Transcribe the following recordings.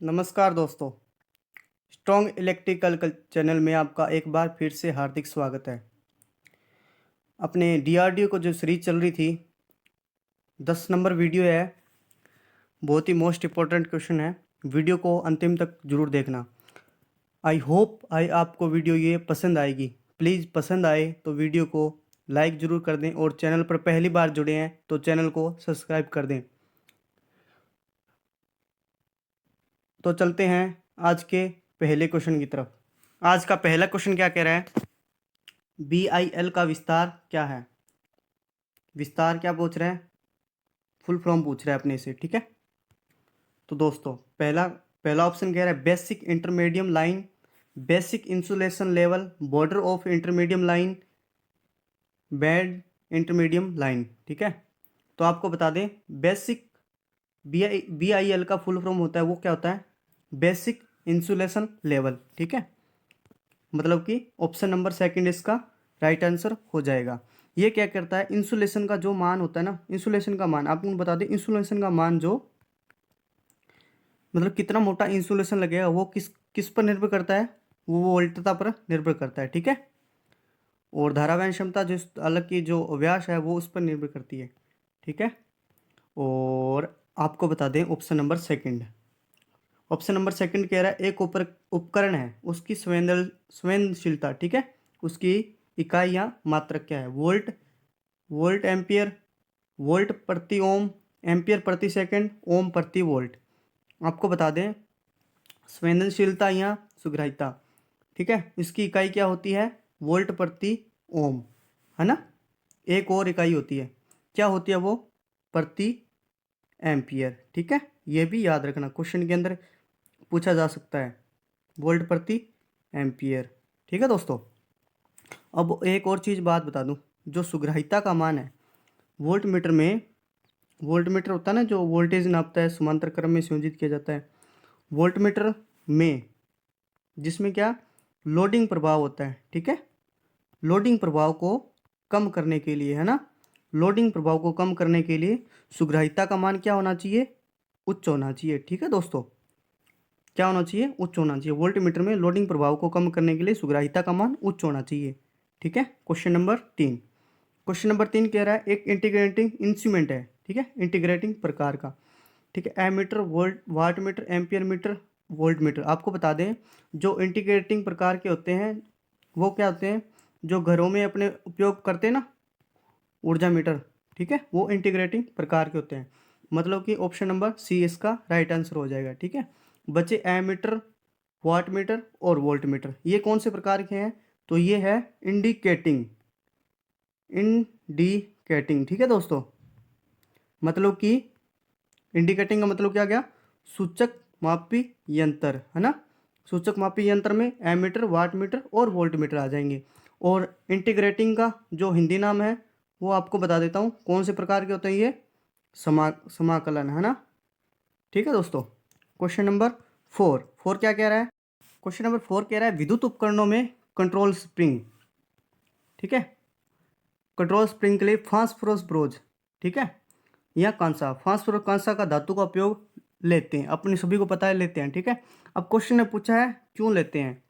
नमस्कार दोस्तों। Strong electrical channel में आपका एक बार फिर से हार्दिक स्वागत है। अपने डीआरडीओ को जो सीरीज चल रही थी 10 नंबर वीडियो है, बहुत ही मोस्ट इम्पोर्टेंट क्वेश्चन है। वीडियो को अंतिम तक जरूर देखना। आई होप आपको वीडियो ये पसंद आएगी। प्लीज़ पसंद आए तो वीडियो को लाइक ज़रूर कर दें और चैनल पर पहली बार जुड़े हैं तो चैनल को सब्सक्राइब कर दें। तो चलते हैं आज के पहले क्वेश्चन की तरफ। आज का पहला क्वेश्चन क्या कह रहा है? BIL का विस्तार क्या है? विस्तार क्या पूछ रहा है? फुल फॉर्म पूछ रहा है अपने से, ठीक है। तो दोस्तों पहला पहला ऑप्शन कह रहा है basic intermediate line, basic insulation level, border of intermediate line, band intermediate line, ठीक है। तो आपको बता दें बेसिक BIL का फुल फॉर्म होता है, वो क्या होता है? बेसिक इंसुलेशन लेवल, ठीक है। मतलब कि ऑप्शन नंबर सेकंड इसका राइट आंसर हो जाएगा। ये क्या करता है? इंसुलेशन का जो मान होता है ना, इंसुलेशन का मान आपको बता दें। इंसुलेशन का मान जो मतलब कितना मोटा इंसुलेशन लगेगा वो किस किस पर निर्भर करता है? वो वोल्टता पर निर्भर करता है, ठीक है। और धारावाहन क्षमता जो अलग की जो व्यास है वो उस पर निर्भर करती है, ठीक है। और आपको बता दें ऑप्शन नंबर सेकंड कह रहा है एक उपकरण है, उसकी संवेदनशीलता, ठीक है, उसकी इकाई या मात्रक क्या है? वोल्ट एम्पियर, वोल्ट प्रति ओम, एम्पियर प्रति सेकंड, ओम प्रति वोल्ट। आपको बता दें संवेदनशीलता या सुग्राह्यता, ठीक है, इसकी इकाई क्या होती है? वोल्ट प्रति ओम, है ना। एक और इकाई होती है, क्या होती है वो? प्रति एम्पियर, ठीक है। ये भी याद रखना, क्वेश्चन के अंदर पूछा जा सकता है, वोल्ट प्रति एम्पियर, ठीक है दोस्तों। अब एक और चीज़ बात बता दूं, जो सुग्राह्यता का मान है वोल्ट मीटर होता है ना, जो वोल्टेज नापता है, समांतर क्रम में संयोजित किया जाता है वोल्ट मीटर में, जिसमें क्या लोडिंग प्रभाव होता है, ठीक है। लोडिंग प्रभाव को कम करने के लिए, है ना, लोडिंग प्रभाव को कम करने के लिए सुग्राह्यता का मान क्या होना चाहिए? उच्च होना चाहिए, ठीक है दोस्तों। क्या होना चाहिए? उच्च होना चाहिए। वोल्ट मीटर में लोडिंग प्रभाव को कम करने के लिए सुग्राह्यता का मान उच्च होना चाहिए, ठीक है। क्वेश्चन नंबर 3 कह रहा है एक इंटीग्रेटिंग इंस्ट्रूमेंट है, ठीक है, इंटीग्रेटिंग प्रकार का, ठीक है। Ammeter, watt meter, ampere meter, volt meter. आपको बता दें जो इंटीग्रेटिंग प्रकार के होते हैं वो क्या होते हैं? जो घरों में अपने उपयोग करते हैं ना, ऊर्जा मीटर, ठीक है, वो इंटीग्रेटिंग प्रकार के होते हैं। मतलब कि ऑप्शन नंबर सी इसका राइट आंसर हो जाएगा, ठीक है। बचे एमीटर, वाट मीटर और वोल्ट मीटर। ये कौन से प्रकार के हैं? तो ये है इंडिकेटिंग, ठीक है दोस्तों। मतलब कि इंडिकेटिंग का मतलब क्या गया? सूचक मापी यंत्र, है ना। सूचक मापी यंत्र में एमीटर, वाट मीटर और वोल्ट मीटर आ जाएंगे। और इंटीग्रेटिंग का जो हिंदी नाम है वो आपको बता देता हूँ कौन से प्रकार के होते हैं ये। समाकलन, है ना, ठीक है दोस्तों। क्वेश्चन नंबर 4 क्या कह रहा है? क्वेश्चन नंबर 4 कह रहा है विद्युत उपकरणों में कंट्रोल स्प्रिंग, ठीक है, कंट्रोल स्प्रिंग के लिए फास्फोरस ब्रोंज, ठीक है, या कांसा। फास्फोरस कांसा का धातु का उपयोग लेते हैं, अपने सभी को पता है लेते हैं, ठीक है। अब क्वेश्चन ने पूछा है क्यों लेते हैं।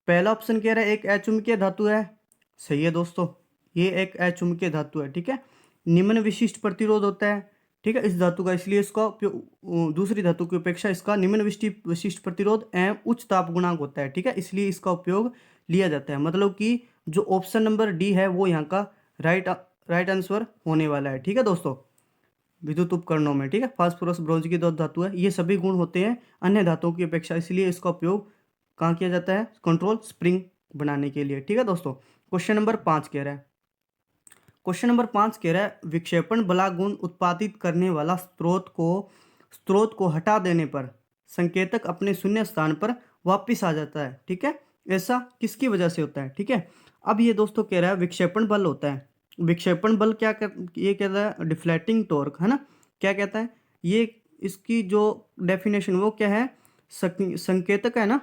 पहला ऑप्शन कह रहा है एक अचुंबकीय धातु है, सही है दोस्तों, ये एक अचुंबकीय धातु है, ठीक है। निम्न विशिष्ट प्रतिरोध होता है, ठीक है, इस धातु का, इसलिए इसका उपयोग दूसरी धातु की अपेक्षा इसका निम्न विशिष्ट प्रतिरोध एवं उच्च ताप गुणांक होता है, ठीक है, इसलिए इसका उपयोग लिया जाता है। मतलब कि जो ऑप्शन नंबर डी है वो यहाँ का राइट आंसर होने वाला है, ठीक है दोस्तों। विद्युत उपकरणों में, ठीक है, फास्फोरस ब्रोंज की दो धातु है, ये सभी गुण होते हैं अन्य धातुओं की अपेक्षा, इसलिए इसका उपयोग कहाँ किया जाता है? कंट्रोल स्प्रिंग बनाने के लिए, ठीक है दोस्तों। क्वेश्चन नंबर 5 कह रहा है विक्षेपण बला गुण उत्पादित करने वाला स्रोत को हटा देने पर संकेतक अपने शून्य स्थान पर वापिस आ जाता है, ठीक है। ऐसा किसकी वजह से होता है, ठीक है। अब ये दोस्तों कह रहा है विक्षेपण बल होता है। विक्षेपण बल ये कहता है डिफ्लेक्टिंग टॉर्क, है ना। क्या कहता है ये? इसकी जो डेफिनेशन वो क्या है? संकेतक है ना,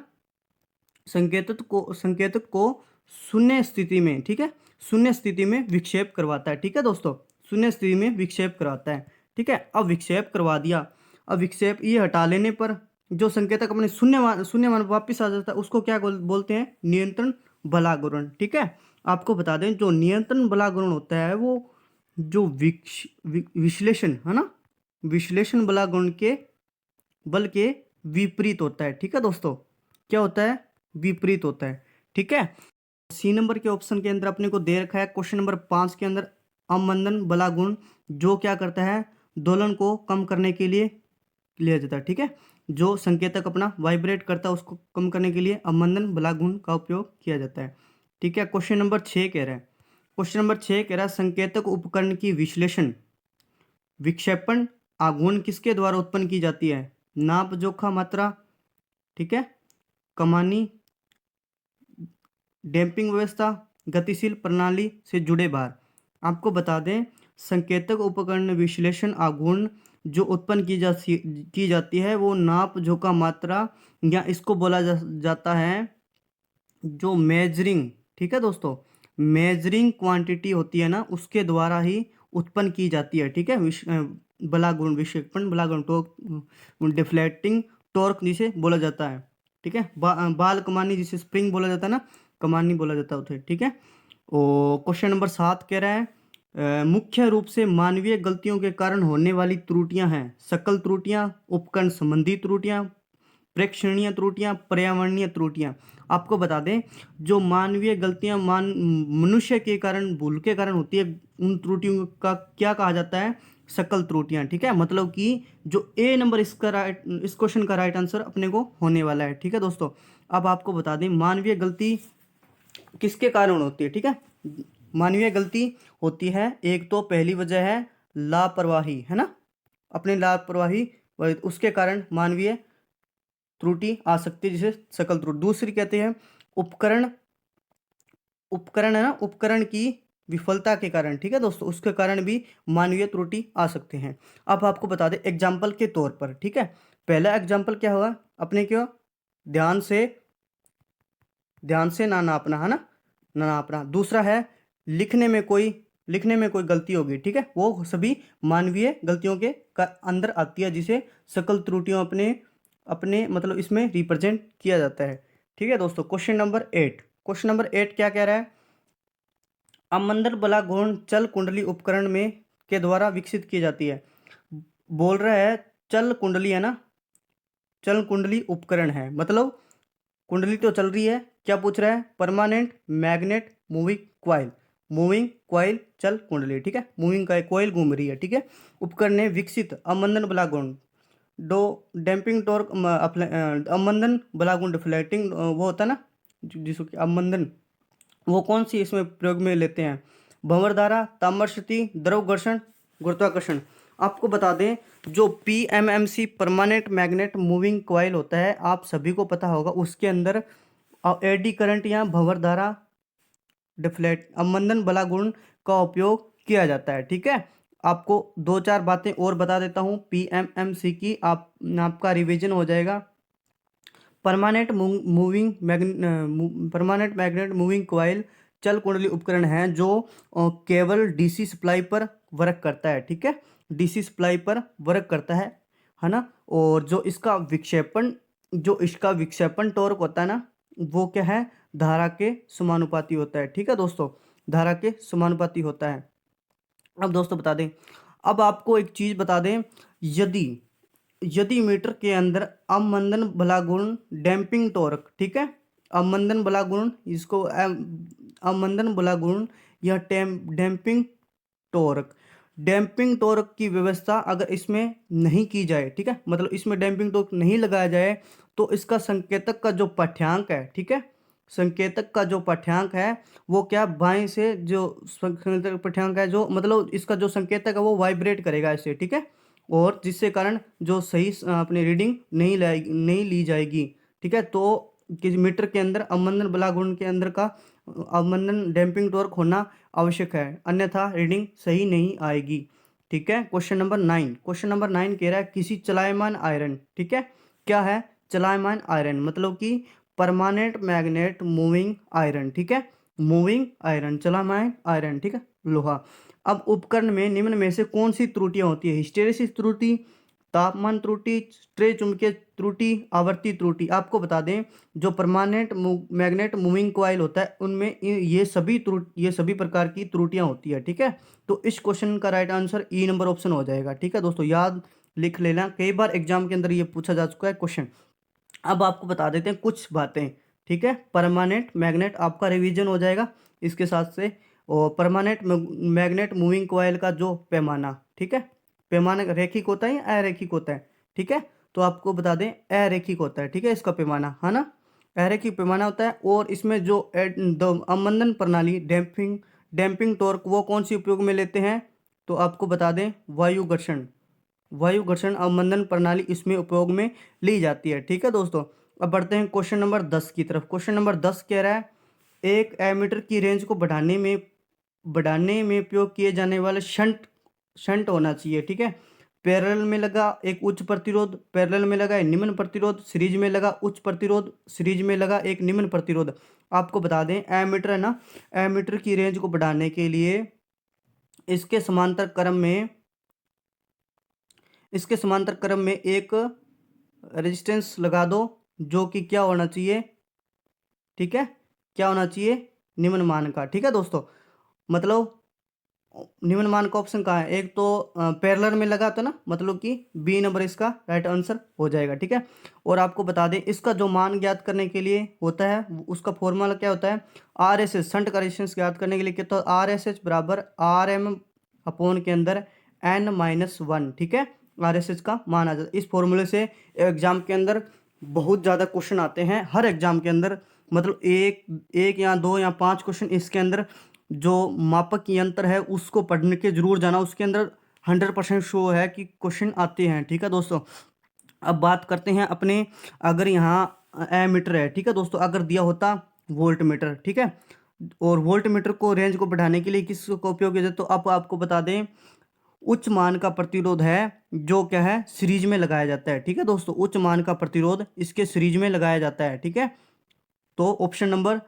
संकेतक को शून्य स्थिति में, ठीक है, शून्य स्थिति में विक्षेप करवाता है, ठीक है दोस्तों, शून्य स्थिति में विक्षेप करवाता है, ठीक है। अब विक्षेप करवा दिया, अब विक्षेप ये हटा लेने पर जो संकेतक अपने शून्य मान वापिस आ जाता है उसको क्या बोलते हैं, नियंत्रण बलागुण। ठीक है, आपको बता दें जो नियंत्रण बलागुण होता है वो जो विश्लेषण है ना, विश्लेषण बलागुण के बल के विपरीत होता है। ठीक है दोस्तों, क्या होता है, विपरीत होता है। ठीक है, सी नंबर के ऑप्शन के अंदर अपने को दे रखा है क्वेश्चन नंबर 5 के अंदर अवमंदन बलागुण जो क्या करता है, दोलन को कम करने के लिए लिया जाता है। ठीक है, जो संकेतक अपना वाइब्रेट करता है उसको कम करने के लिए अवमंदन बलागुण का उपयोग किया जाता है। ठीक है, क्वेश्चन नंबर 6 कह रहा है, क्वेश्चन नंबर 6 कह रहा है संकेतक उपकरण की विश्लेषण विक्षेपण आघूर्ण किसके द्वारा उत्पन्न की जाती है, नाप जोखा मात्रा, ठीक है, कमानी, डैम्पिंग व्यवस्था, गतिशील प्रणाली से जुड़े भार। आपको बता दें संकेतक उपकरण विश्लेषण आघूर्ण जो उत्पन्न की जाती है वो नाप जोखा मात्रा या इसको बोला जाता है जो मेजरिंग, ठीक है दोस्तों, मेजरिंग क्वांटिटी होती है ना उसके द्वारा ही उत्पन्न की जाती है। ठीक है, बलागुण विक्षेपण बलागुण टॉर्क डिफ्लेक्टिंग टॉर्क जिसे बोला जाता है। ठीक है, बाल कमानी जिसे स्प्रिंग बोला जाता है ना, कमानी बोला जाता है उसे। ठीक है, और क्वेश्चन नंबर 7 कह रहा है मुख्य रूप से मानवीय गलतियों के कारण होने वाली त्रुटियां हैं सकल त्रुटियां, उपकरण संबंधी त्रुटियां, प्रेक्षणीय त्रुटियां, पर्यावरणीय त्रुटियां। आपको बता दें जो मानवीय गलतियां मनुष्य के कारण भूल के कारण होती है उन त्रुटियों का क्या कहा जाता है, सकल त्रुटियां। ठीक है, मतलब कि जो ए नंबर इसका राइट, इस क्वेश्चन का राइट आंसर अपने को होने वाला है। ठीक है दोस्तों, अब आपको बता दें मानवीय गलती किसके कारण होती है। ठीक है, मानवीय गलती होती है, एक तो पहली वजह है लापरवाही, है ना, अपनी लापरवाही उसके कारण मानवीय त्रुटि आ सकती है जिसे सकल त्रुटि। दूसरी कहते हैं उपकरण, उपकरण है ना, उपकरण की विफलता के कारण। ठीक है दोस्तों, उसके कारण भी मानवीय त्रुटि आ सकते हैं। अब आपको बता दें एग्जाम्पल के तौर पर। ठीक है, पहला एग्जाम्पल क्या होगा अपने क्यों, ध्यान से ना नापना, है ना, ना नापना। दूसरा है लिखने में कोई गलती होगी। ठीक है, वो सभी मानवीय गलतियों के अंदर आती है जिसे सकल त्रुटियों अपने अपने मतलब इसमें रिप्रेजेंट किया जाता है। ठीक है दोस्तों, क्वेश्चन नंबर 8, क्वेश्चन नंबर 8 क्या कह रहा है, अवमंदन बलागुण चल कुंडली उपकरण में के द्वारा विकसित की जाती है। बोल रहा है चल कुंडली है ना, चल कुंडली उपकरण है, मतलब कुंडली तो चल रही है। क्या पूछ रहा है, permanent magnet moving coil, moving coil चल कुंडली। ठीक है, मूविंग का क्वाइल घूम रही है। ठीक है, उपकरण ने विकसित अवमंदन बलागुण दो डैम्पिंग टॉर्क अवमंदन बलागुण डिफ्लेक्टिंग वो होता है ना जिसको कि अवमंदन, वो कौन सी इसमें प्रयोग में लेते हैं, भंवर धारा, ताम्रशक्ति, द्रव घर्षण, गुरुत्वाकर्षण। आपको बता दें जो PMMC permanent magnet moving coil होता है आप सभी को पता होगा, उसके अंदर एडी करंट या भंवर धारा डिफ्लेक्ट अवमंदन बलागुण का उपयोग किया जाता है। ठीक है, आपको दो चार बातें और बता देता हूँ PMMC की, आपका रिवीजन हो जाएगा। Permanent moving permanent magnet moving coil चल कुंडली उपकरण है जो केवल DC सप्लाई पर वर्क करता है। ठीक है, DC सप्लाई पर वर्क करता है ना, और जो इसका विक्षेपण टॉर्क होता है ना वो क्या है, धारा के समानुपाती होता है। ठीक है दोस्तों, धारा के समानुपाती होता है। अब दोस्तों बता दें, अब आपको एक चीज बता दें, यदि यदि मीटर के अंदर अवमंदन बलागुण डैम्पिंग टॉर्क, ठीक है, अवमंदन बलागुण इसको अवमंदन बलागुण या डैम्पिंग टॉर्क, डैम्पिंग टॉर्क की व्यवस्था अगर इसमें नहीं की जाए, ठीक है, मतलब इसमें डैम्पिंग टॉर्क नहीं लगाया जाए तो इसका संकेतक का जो पाठ्यांक है, ठीक है, संकेतक का जो पाठ्यांक है वो क्या बाएं से जो संकेतक पाठ्यांक है जो मतलब इसका जो संकेतक है वो वाइब्रेट करेगा ऐसे। ठीक है, और जिससे कारण जो सही अपनी रीडिंग नहीं ली जाएगी। ठीक है, तो किसी मीटर के अंदर अवमंदन बलागुण के अंदर का अवमंदन डैम्पिंग टॉर्क होना आवश्यक है, अन्यथा रीडिंग सही नहीं आएगी। ठीक है, क्वेश्चन नंबर 9, क्वेश्चन नंबर 9 कह रहा है किसी चलायमान आयरन, ठीक है, क्या है चलायमान आयरन, मतलब कि परमानेंट मैग्नेट मूविंग आयरन। ठीक है, मूविंग आयरन, चलायमान आयरन, ठीक है, लोहा। अब उपकरण में निम्न में से कौन सी त्रुटियां होती है, हिस्टेरेसिस त्रुटि, तापमान त्रुटि, स्ट्रे चुंबकीय त्रुटि, आवर्ती त्रुटि। आपको बता दें जो परमानेंट मैग्नेट मूविंग कॉइल होता है उनमें ये सभी प्रकार की त्रुटियां होती है। ठीक है, तो इस क्वेश्चन का राइट आंसर ई नंबर ऑप्शन हो जाएगा। ठीक है दोस्तों, याद लिख लेना, कई बार एग्जाम के अंदर ये पूछा जा चुका है क्वेश्चन। अब आपको बता देते हैं कुछ बातें। ठीक है, परमानेंट मैग्नेट आपका रिवीजन हो जाएगा इसके साथ से, और परमानेंट मैग्नेट मूविंग कॉइल का जो पैमाना, ठीक है, पैमाना रैखिक होता है या अरैखिक होता है। ठीक है, तो आपको बता दें अरैखिक होता है। ठीक है, इसका पैमाना है ना, अरैखिक पैमाना होता है। और इसमें जो अवमंदन प्रणाली, डैम्पिंग टॉर्क, वो कौन सी उपयोग में लेते हैं, तो आपको बता दें वायु घर्षण अवमंदन प्रणाली इसमें उपयोग में ली जाती है। ठीक है दोस्तों, अब बढ़ते हैं क्वेश्चन नंबर 10 की तरफ। क्वेश्चन नंबर 10 कह रहा है एक एमीटर की रेंज को बढ़ाने में उपयोग किए जाने वाले शंट होना चाहिए। ठीक है, पैरेलल में लगा एक उच्च प्रतिरोध, पैरेलल में लगा एक निम्न प्रतिरोध, सीरीज में लगा उच्च प्रतिरोध, सीरीज में लगा एक निम्न प्रतिरोध। आपको बता दें एमीटर है ना, एमीटर की रेंज को बढ़ाने के लिए इसके समांतर क्रम में एक रेजिस्टेंस लगा दो जो कि क्या होना चाहिए, ठीक है, क्या होना चाहिए, निम्न मान का। ठीक है दोस्तों, मतलब निम्न मान का ऑप्शन कहाँ है, एक तो पैरेलल में लगा तो ना, मतलब कि बी नंबर इसका राइट आंसर हो जाएगा। ठीक है, और आपको बता दें इसका जो मान ज्ञात करने के लिए होता है उसका फॉर्मूला क्या होता है, आर एस एच, शंट का रेजिस्टेंस ज्ञात करने के लिए क्या, तो आर एस एच बराबर आर एम अपॉन के अंदर n-1। ठीक है, आर एस एच का मान आ जाता है। इस फॉर्मूले से एग्जाम के अंदर बहुत ज़्यादा क्वेश्चन आते हैं, हर एग्जाम के अंदर, मतलब एक या दो या 5 क्वेश्चन इसके अंदर जो मापक यंत्र है उसको पढ़ने के जरूर जाना, उसके अंदर 100% शो है कि क्वेश्चन आते हैं। ठीक है दोस्तों, अब बात करते हैं अपने, अगर यहाँ एमीटर है, ठीक है दोस्तों, अगर दिया होता वोल्ट मीटर, ठीक है, और वोल्ट मीटर को रेंज को बढ़ाने के लिए किसका उपयोग किया जाए, तो अब आपको बता दें उच्च मान का प्रतिरोध है जो क्या है, सीरीज में लगाया जाता है। ठीक है दोस्तों, उच्च मान का प्रतिरोध इसके सीरीज में लगाया जाता है। ठीक है, तो ऑप्शन नंबर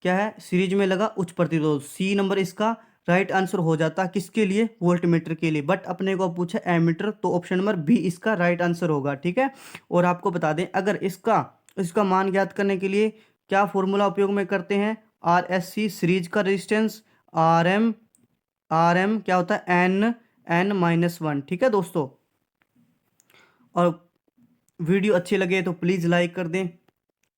क्या है, सीरीज में लगा उच्च प्रतिरोध, सी नंबर इसका राइट आंसर हो जाता, किसके लिए, वोल्ट मीटर के लिए, बट अपने को पूछा एमीटर, तो ऑप्शन नंबर बी इसका राइट आंसर होगा। ठीक है, और आपको बता दें अगर इसका मान ज्ञात करने के लिए क्या फॉर्मूला उपयोग में करते हैं, आर एस सी सीरीज का रेजिस्टेंस, आर एम क्या होता है, n-1। ठीक है दोस्तों, और वीडियो अच्छी लगे तो प्लीज़ लाइक कर दें,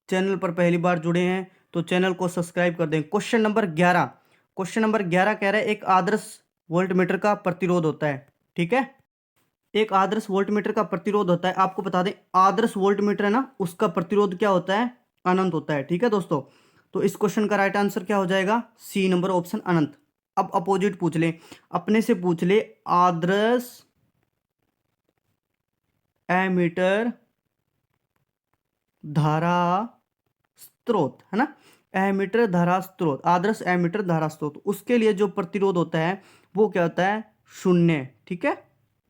चैनल पर पहली बार जुड़े हैं तो चैनल को सब्सक्राइब कर दें। क्वेश्चन नंबर 11 कह रहा है एक आदर्श वोल्टमीटर का प्रतिरोध होता है। ठीक है, एक आदर्श वोल्टमीटर का प्रतिरोध होता है, आपको बता दें आदर्श वोल्टमीटर है ना, उसका प्रतिरोध क्या होता है, अनंत होता है। ठीक है दोस्तों, तो इस क्वेश्चन का राइट आंसर क्या हो जाएगा, सी नंबर ऑप्शन अनंत। अब अपोजिट पूछ ले, अपने से पूछ ले आदर्श एमीटर धारा स्रोत है ना, एमीटर धारा स्रोत, आदर्श एमीटर धारा स्रोत, उसके लिए जो प्रतिरोध होता है वो क्या होता है, शून्य। ठीक है,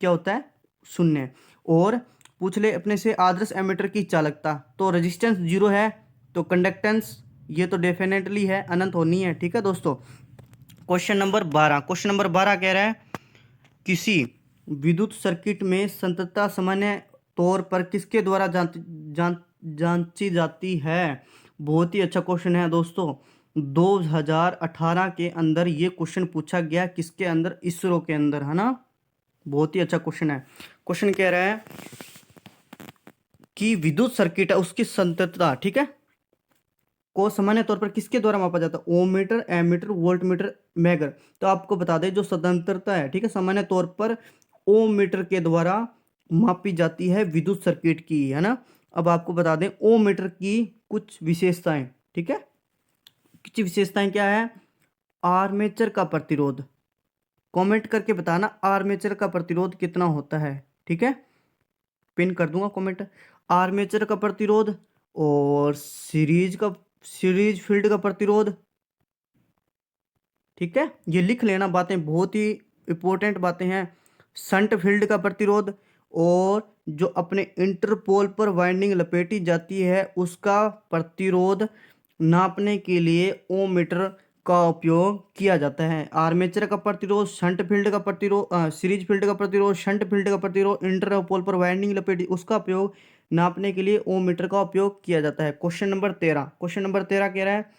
क्या होता है, शून्य। और पूछ ले अपने से आदर्श एमीटर की चालकता, तो रेजिस्टेंस 0 है, तो कंडक्टेंस ये तो डेफिनेटली है, अनंत होनी है। ठीक है दोस्तों, क्वेश्चन नंबर 12 कह रहा है किसी विद्युत सर्किट में संततता सामान्य तौर पर किसके द्वारा जांची जाती है। बहुत ही अच्छा क्वेश्चन है दोस्तों, 2018 के अंदर ये क्वेश्चन पूछा गया, किसके अंदर, इसरो के अंदर, है ना, बहुत ही अच्छा क्वेश्चन है। क्वेश्चन कह रहा है कि विद्युत सर्किट है उसकी संततता, ठीक है, को सामान्य तौर पर किसके द्वारा मापा जाता है, ohm meter, ammeter, volt meter, megger. तो आपको बता दें जो स्वतंत्रता है, ठीक है, सामान्य तौर पर ओम मीटर के द्वारा मापी जाती है विद्युत सर्किट की, है ना। अब आपको बता दें ओम मीटर की कुछ विशेषताएं, ठीक है, कुछ विशेषताएं क्या है, आर्मेचर का प्रतिरोध, कमेंट करके बताना आर्मेचर का प्रतिरोध कितना होता है। ठीक है, पिन कर दूंगा कमेंट, आर्मेचर का प्रतिरोध, और सीरीज फील्ड का प्रतिरोध। ठीक है, ये लिख लेना, बातें बहुत ही इंपॉर्टेंट बातें हैं। शंट फील्ड का प्रतिरोध, और जो अपने इंटरपोल पर वाइंडिंग लपेटी जाती है उसका प्रतिरोध नापने के लिए ओम मीटर का उपयोग किया जाता है। आर्मेचर का प्रतिरोध, शंट फील्ड का प्रतिरोध, सीरीज फील्ड का प्रतिरोध, शंट फील्ड का प्रतिरोध, इंटरपोल पर वाइंडिंग लपेटी, उसका उपयोग नापने के लिए ओम मीटर का उपयोग किया जाता है। क्वेश्चन नंबर 13 कह रहा है,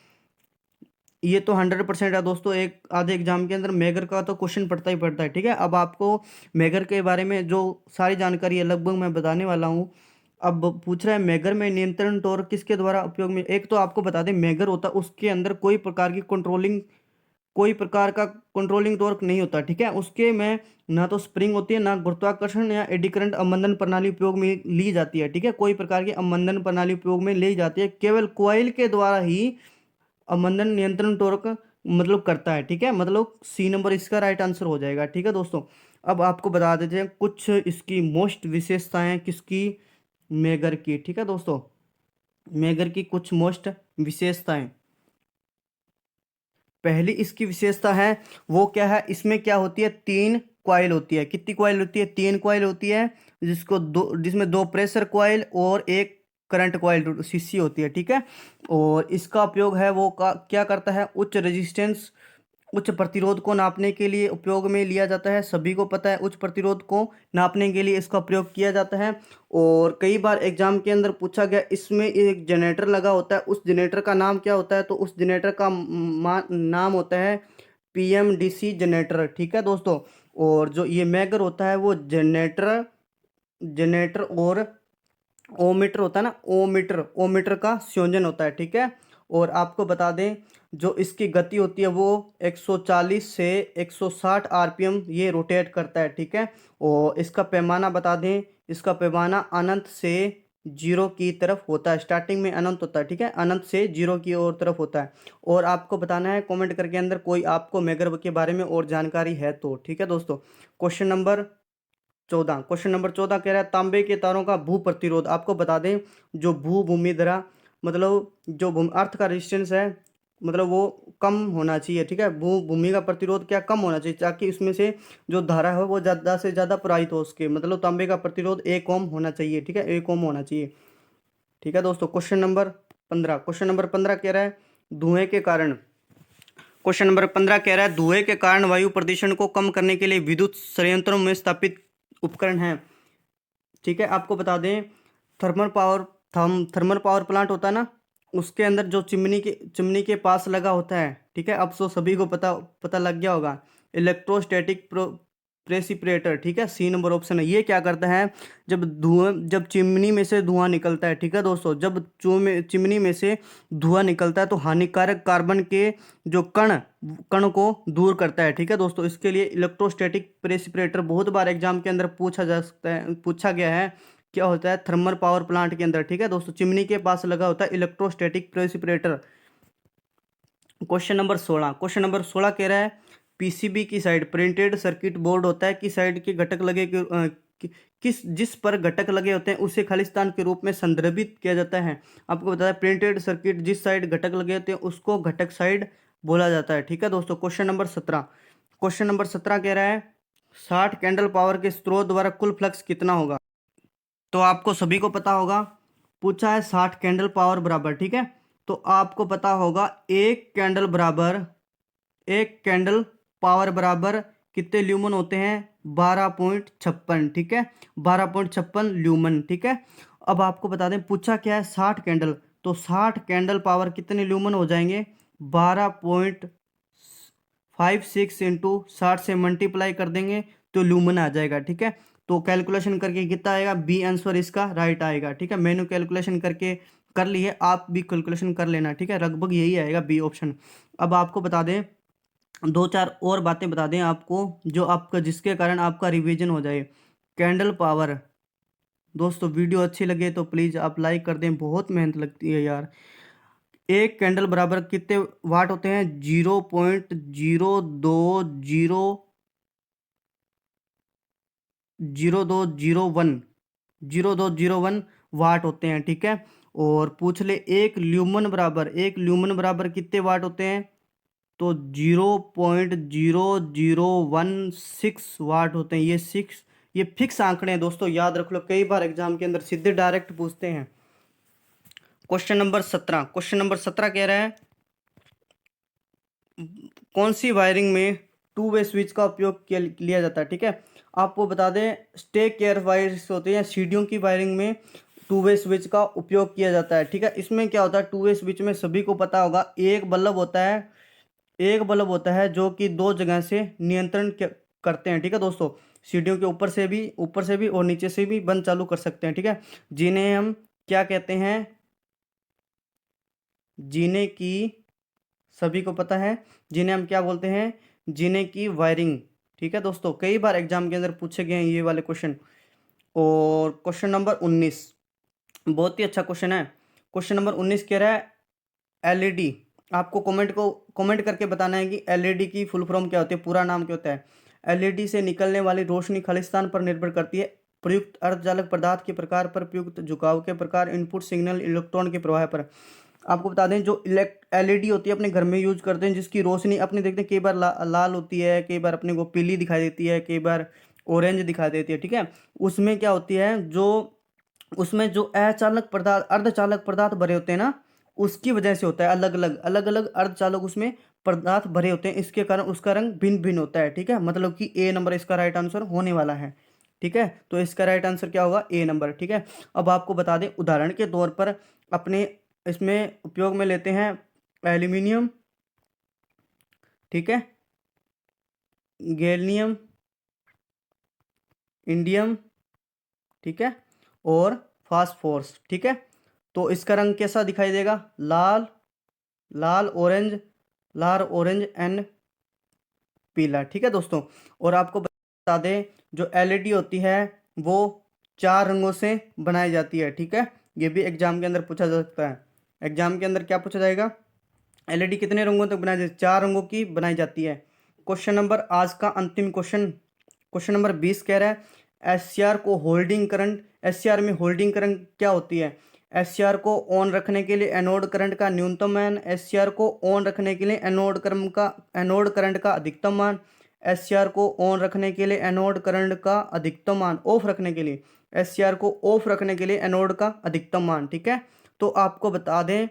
ये तो 100% है दोस्तों, एक आधे एग्जाम के अंदर मेगर का तो क्वेश्चन पड़ता ही पड़ता है। ठीक है, अब आपको मेगर के बारे में जो सारी जानकारी है लगभग मैं बताने वाला हूँ। अब पूछ रहा है मेगर में नियंत्रण टॉर्क किसके द्वारा उपयोग में। एक तो आपको बता दें मेगर होता है उसके अंदर कोई प्रकार का कंट्रोलिंग टॉर्क नहीं होता। ठीक है, उसके में ना तो स्प्रिंग होती है, ना गुरुत्वाकर्षण या एडी करंट अवमंदन प्रणाली उपयोग में ली जाती है। ठीक है, कोई प्रकार की अवमंदन प्रणाली उपयोग में ली जाती है, केवल कॉइल के द्वारा ही अवमंदन नियंत्रण टॉर्क मतलब करता है। ठीक है, मतलब सी नंबर इसका राइट आंसर हो जाएगा। ठीक है दोस्तों, अब आपको बता देते हैं कुछ इसकी मोस्ट विशेषताएं किसकी, मेगर की। ठीक है दोस्तों, मेगर की कुछ मोस्ट विशेषताएं। पहली इसकी विशेषता है वो क्या है, इसमें क्या होती है, 3 कॉइल होती है। कितनी कॉइल होती है, 3 कॉइल होती है, जिसमें 2 प्रेशर कॉइल और एक करंट कॉइल सीसी होती है। ठीक है, और इसका उपयोग है वो क्या करता है, उच्च रेजिस्टेंस, उच्च प्रतिरोध को नापने के लिए उपयोग में लिया जाता है। सभी को पता है उच्च प्रतिरोध को नापने के लिए इसका प्रयोग किया जाता है। और कई बार एग्जाम के अंदर पूछा गया, इसमें एक जनरेटर लगा होता है, उस जनरेटर का नाम क्या होता है, तो उस जनरेटर का नाम होता है पीएमडीसी जनरेटर। ठीक है दोस्तों, और जो ये मेगर होता है वो जनरेटर जनरेटर और ओमीटर होता है ना, ओमीटर का संयोजन होता है। ठीक है, और आपको बता दें जो इसकी गति होती है वो 140 से 160 आरपीएम ये रोटेट करता है। ठीक है, और इसका पैमाना बता दें, इसका पैमाना अनंत से जीरो की तरफ होता है। स्टार्टिंग में अनंत होता है, ठीक है, अनंत से जीरो की ओर तरफ होता है। और आपको बताना है कमेंट करके अंदर कोई आपको मेगर के बारे में और जानकारी है तो। ठीक है दोस्तों, क्वेश्चन नंबर 14 कह रहा है तांबे के तारों का भू प्रतिरोध। आपको बता दें जो भूमि द्वारा मतलब जो अर्थ का रेजिस्टेंस है मतलब वो कम होना चाहिए। ठीक है, भूमि का प्रतिरोध क्या कम होना चाहिए, ताकि उसमें से जो धारा है वो ज़्यादा से ज़्यादा प्रवाहित हो उसके, मतलब तांबे का प्रतिरोध 1 ओम होना चाहिए। ठीक है, 1 ओम होना चाहिए। ठीक है दोस्तों, क्वेश्चन नंबर 15 कह रहा है धुएं के कारण। क्वेश्चन नंबर 15 कह रहा है धुएं के कारण वायु प्रदूषण को कम करने के लिए विद्युत संयंत्रों में स्थापित उपकरण हैं। ठीक है, आपको बता दें थर्मल पावर प्लांट होता है ना, उसके अंदर जो चिमनी के पास लगा होता है। ठीक है, अब तो सभी को पता पता लग गया होगा, इलेक्ट्रोस्टैटिक प्रेसिपिटेटर। ठीक है, सी नंबर ऑप्शन है। ये क्या करता है, जब चिमनी में से धुआं निकलता है, ठीक है दोस्तों, जब चिमनी में से धुआं निकलता है तो हानिकारक कार्बन के जो कण को दूर करता है। ठीक है दोस्तों, इसके लिए इलेक्ट्रोस्टैटिक प्रेसिपिटेटर बहुत बार एग्जाम के अंदर पूछा गया है, क्या होता है थर्मल पावर प्लांट के अंदर। ठीक है दोस्तों, चिमनी के पास लगा होता है इलेक्ट्रोस्टैटिक प्रेसिपिटेटर। क्वेश्चन नंबर 16 कह रहा है पीसीबी की साइड प्रिंटेड सर्किट बोर्ड होता है कि साइड के घटक लगे जिस पर घटक लगे होते हैं उसे खालिस्तान के रूप में संदर्भित किया जाता है। आपको बताया प्रिंटेड सर्किट जिस साइड घटक लगे होते हैं उसको घटक साइड बोला जाता है। ठीक है दोस्तों, क्वेश्चन नंबर 17 कह रहा है 60 कैंडल पावर के स्रोत द्वारा कुल फ्लक्स कितना होगा। तो आपको सभी को पता होगा, पूछा है 60 कैंडल पावर बराबर। ठीक है, तो आपको पता होगा एक कैंडल पावर बराबर कितने ल्यूमन होते हैं, 12.56। ठीक है, 12.56 ल्यूमन। ठीक है, अब आपको बता दें पूछा क्या है 60 कैंडल, तो 60 कैंडल पावर कितने ल्यूमन हो जाएंगे, 12.56 इंटू 60 से मल्टीप्लाई कर देंगे तो ल्यूमन आ जाएगा। ठीक है, तो कैलकुलेशन करके कितना आएगा, बी आंसर इसका राइट आएगा। ठीक है, मैंने कैलकुलेशन करके कर ली है, आप भी कैलकुलेशन कर लेना। ठीक है, लगभग यही आएगा बी ऑप्शन। अब आपको बता दें 2-4 और बातें बता दें आपको जो आपका जिसके कारण आपका रिवीजन हो जाए। कैंडल पावर दोस्तों, वीडियो अच्छी लगे तो प्लीज़ आप लाइक कर दें, बहुत मेहनत लगती है यार। एक कैंडल बराबर कितने वाट होते हैं, 0.02001 वाट होते हैं। ठीक है, और पूछ ले एक ल्यूमन बराबर कितने वाट होते हैं, तो 0.0016 वाट होते हैं। ये फिक्स आंकड़े हैं दोस्तों, याद रख लो, कई बार एग्जाम के अंदर सीधे डायरेक्ट पूछते हैं। क्वेश्चन नंबर 17 कह रहा है कौन सी वायरिंग में टू वे स्विच का उपयोग लिया जाता है, ठीक है। आपको बता दें स्टेक केयर वायर्स होते हैं, सीढ़ियों की वायरिंग में टू वे स्विच का उपयोग किया जाता है, ठीक है। इसमें क्या होता है, टू वे स्विच में सभी को पता होगा एक बल्ब होता है, एक बल्ब होता है जो कि दो जगह से नियंत्रण करते हैं, ठीक है दोस्तों। सीढ़ियों के ऊपर से भी और नीचे से भी बंद चालू कर सकते हैं, ठीक है। जिन्हें हम क्या कहते हैं, जिन्हें की सभी को पता है, जिन्हें हम क्या बोलते हैं, जिन्हें की वायरिंग, ठीक है दोस्तों। कई बार एग्जाम के अंदर पूछे गए हैं ये वाले क्वेश्चन। और क्वेश्चन नंबर 19 बहुत ही अच्छा क्वेश्चन है। क्वेश्चन नंबर 19 कह रहा है एलईडी। आपको कमेंट करके बताना है कि एलईडी की फुल फॉर्म क्या होती है, पूरा नाम क्या होता है। एलईडी से निकलने वाली रोशनी खालिस्तान पर निर्भर करती है प्रयुक्त अर्धचालक पदार्थ के प्रकार पर, प्रयुक्त झुकाव के प्रकार, इनपुट सिग्नल इलेक्ट्रॉन के प्रवाह पर। आपको बता दें जो एलईडी होती है अपने घर में यूज करते हैं, जिसकी रोशनी अपने देखते हैं कई बार लाल होती है, कई बार अपने को पीली दिखाई देती है, कई बार ऑरेंज दिखाई देती है, ठीक है। उसमें क्या होती है, जो उसमें जो अचालक पदार्थ अर्धचालक पदार्थ भरे होते हैं ना, उसकी वजह से होता है। अलग अलग अर्धचालक उसमें पदार्थ भरे होते हैं, इसके कारण उसका रंग भिन्न भिन्न होता है, ठीक है। मतलब कि ए नंबर इसका राइट आंसर होने वाला है, ठीक है। तो इसका राइट आंसर क्या होगा, ए नंबर, ठीक है। अब आपको बता दें उदाहरण के तौर पर अपने इसमें उपयोग में लेते हैं एल्यूमिनियम, ठीक है, गैलियम, इंडियम, ठीक है, और फास्फोरस, ठीक है। तो इसका रंग कैसा दिखाई देगा, लाल, लाल ऑरेंज, लाल ऑरेंज एंड पीला, ठीक है दोस्तों। और आपको बता दें जो एलईडी होती है वो 4 रंगों से बनाई जाती है, ठीक है। ये भी एग्जाम के अंदर पूछा जा सकता है। एग्जाम के अंदर क्या पूछा जाएगा, एलईडी कितने रंगों तक बनाई जाती है, 4 रंगों की बनाई जाती है। क्वेश्चन नंबर आज का अंतिम क्वेश्चन, क्वेश्चन नंबर 20 कह रहा है एससीआर को होल्डिंग करंट, एससीआर में होल्डिंग करंट क्या होती है। एससीआर को ऑन रखने के लिए एनोड करंट का न्यूनतम मान, एससीआर को ऑन रखने के लिए एनोड करंट का अधिकतम मान, एससीआर को ऑन रखने के लिए एनोड करंट का अधिकतम मान, ऑफ रखने के लिए एससीआर को ऑफ रखने के लिए एनोड का अधिकतम मान, ठीक है। तो आपको बता दें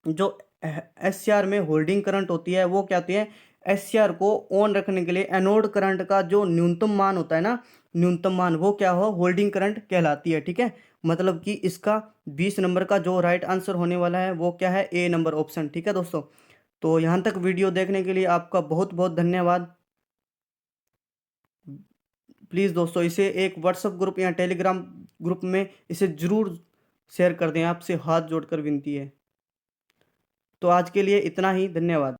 जो एससीआर में होल्डिंग करंट होती है वो क्या होती है, एससीआर को ऑन रखने के लिए एनोड करंट का जो न्यूनतम मान होता है ना, न्यूनतम मान वो क्या हो, होल्डिंग करंट कहलाती है, ठीक है। मतलब कि इसका 20 नंबर का जो राइट आंसर होने वाला है वो क्या है, ए नंबर ऑप्शन, ठीक है दोस्तों। तो यहाँ तक वीडियो देखने के लिए आपका बहुत बहुत धन्यवाद। प्लीज़ दोस्तों इसे एक व्हाट्सएप ग्रुप या टेलीग्राम ग्रुप में इसे ज़रूर शेयर कर दें, आपसे हाथ जोड़कर विनती है। तो आज के लिए इतना ही, धन्यवाद।